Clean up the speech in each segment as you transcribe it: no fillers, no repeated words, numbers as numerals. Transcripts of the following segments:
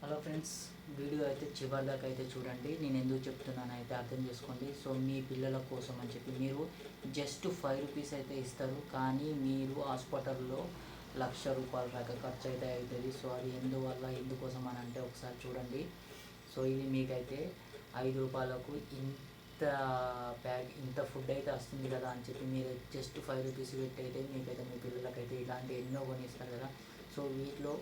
Hello friends, video అయితే చివరి దాకా అయితే చూడండి. నేను ఎందుకు చెప్తున్నాను అయితే అర్థం చేసుకోండి. సో మీ పిల్లల కోసం అని చెప్పి మీరు జస్ట్ 5 రూపీస్ అయితే ఇస్తారు, కానీ మీరు హాస్పిటల్లో ₹1,00,000 దాకా ఖర్చు అయితే అవుతుంది. సో అది ఎందుకోసం అని అంటే ఒకసారి చూడండి. సో ఇది మీకైతే ₹5కు ఇంత ఫుడ్ అయితే వస్తుంది కదా అని చెప్పి మీరు జస్ట్ 5 రూపీస్ పెట్టి అయితే మీకైతే మీ పిల్లలకైతే ఇలాంటి ఎన్నో కొనిస్తారు కదా. సో వీటిలో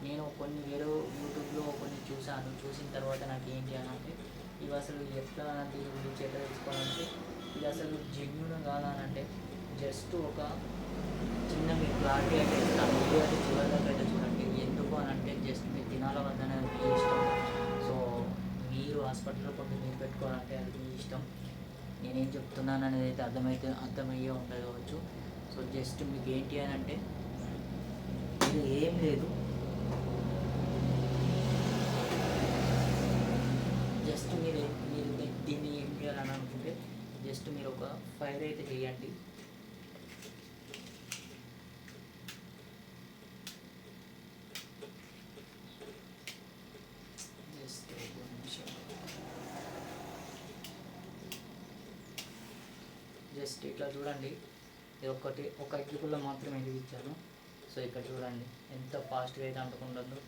నేను కొన్ని వేరే యూట్యూబ్లో కొన్ని చూసిన తర్వాత నాకు ఏంటి అని అంటే ఇవి అసలు ఎట్లా అంటే గురించి ఎట్లా తెలుసుకోవాలంటే ఇది అసలు జెన్యున్ కాదా అని అంటే జస్ట్ ఒక చిన్న మీకు క్లారిటీ అయితే ఇస్తాను. వీడియో అయితే చివరి దాకా అయితే చూడండి. ఎందుకు అని అంటే జస్ట్ మీరు తినాల వద్దనే మీ ఇష్టం. సో మీరు హాస్పిటల్లో కొన్ని మీరు పెట్టుకోవాలంటే అది మీ ఇష్టం. నేనేం చెప్తున్నాను అనేది అయితే అర్థమయ్యే ఉంటుంది కావచ్చు. సో జస్ట్ మీకు ఏంటి అని అంటే ఇది ఏం లేదు, జస్ట్ మీరు దీన్ని ఏం చేయాలని అనుకుంటే జస్ట్ మీరు ఒక ఫైర్ అయితే చేయండి. జస్ట్ జస్ట్ ఇట్లా చూడండి. ఇది ఒక ఇడ్లీకుల్లో మాత్రమే ఇచ్చాను. సో ఇక్కడ చూడండి ఎంత ఫాస్ట్గా అయితే అంటుకుంటుందో.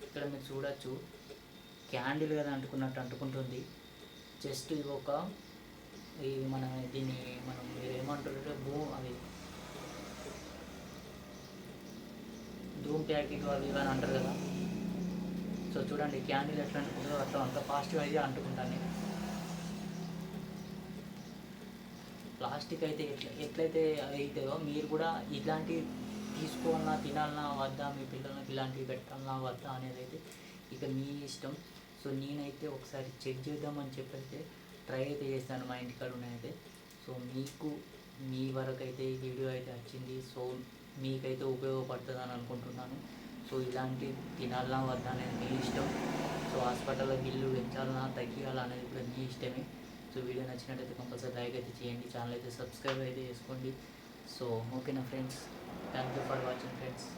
ఇక్కడ మీరు చూడొచ్చు, క్యాండిల్ కదా అంటుకుంటుంది. జస్ట్ ఇది దీన్ని మీరు ఏమంటారంటే అది ధూమ్ ప్యాకెట్ అవి ఇవని అంటారు కదా. సో చూడండి క్యాండిల్ ఎట్లా అంటుకుంటుందో అట్లా అంత ఫాస్ట్గా అయితే అంటుకుంటాను. ప్లాస్టిక్ అయితే ఎట్లయితే అవుతుందో మీరు కూడా ఇట్లాంటి తీసుకోవాలన్నా తినాలన్నా వద్దా, మీ పిల్లలకి ఇలాంటివి పెట్టాలన్నా వద్దా అనేది అయితే ఇక మీ ఇష్టం. సో నేనైతే ఒకసారి చెక్ చేద్దామని చెప్పి అయితే ట్రై అయితే చేస్తాను మా ఇంటికాడ ఉన్నాయితే. సో మీ వరకు అయితే ఈ వీడియో అయితే వచ్చింది. సో మీకైతే ఉపయోగపడుతుంది అని అనుకుంటున్నాను. సో ఇలాంటి తినాలన్నా వద్దా అనేది మీ ఇష్టం. సో హాస్పిటల్లో బిల్లు పెంచాలన్నా తగ్గియాలా అనేది కూడా మీ ఇష్టమే. సో వీడియో నచ్చినట్టయితే కంపల్సరీ లైక్ అయితే చేయండి, ఛానల్ అయితే సబ్స్క్రైబ్ అయితే చేసుకోండి. సో ఓకేనా friends, thank you for watching friends.